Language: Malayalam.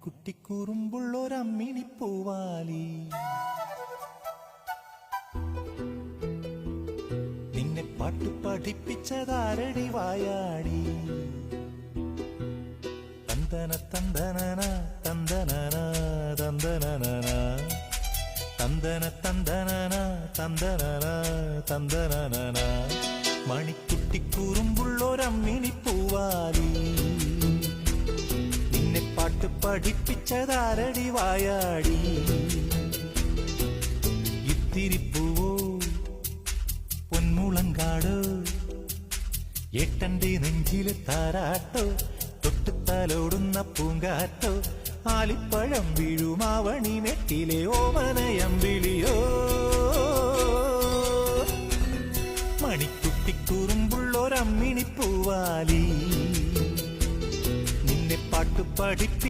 മണിക്കുട്ടി കുറുമ്പുള്ളൊരമ്മിണി പൂവാലി നിന്നെ പാട്ടു പഠിപ്പിച്ചതാരടി വായാടി തന്തന തന്തനന തന്തനന തന്തനന തന്തന തന്തനന തന്തനന തന്തനന മണിക്കുട്ടി കുറുമ്പുള്ളൊരമ്മിണി പൂവാലി നിന്നെ പാട്ട് പഠിപ്പിച്ചതാരടി വായാടി ഇത്തിരിപ്പൂവോ പൊന്മുളങ്കാടോ ഏട്ടന്റെ നെഞ്ചിലെ താരാട്ടോ തൊട്ടുത്തലോടുന്ന പൂങ്കാറ്റോ ആലിപ്പഴം വീഴുമാവണി മെട്ടിലെ ഓമനയമ്പിളിയോ മണിക്കുട്ടി കുറുമ്പുള്ളൊരമ്മിണി പൂവാലി നിന്നെ പാട്ടു പഠിപ്പി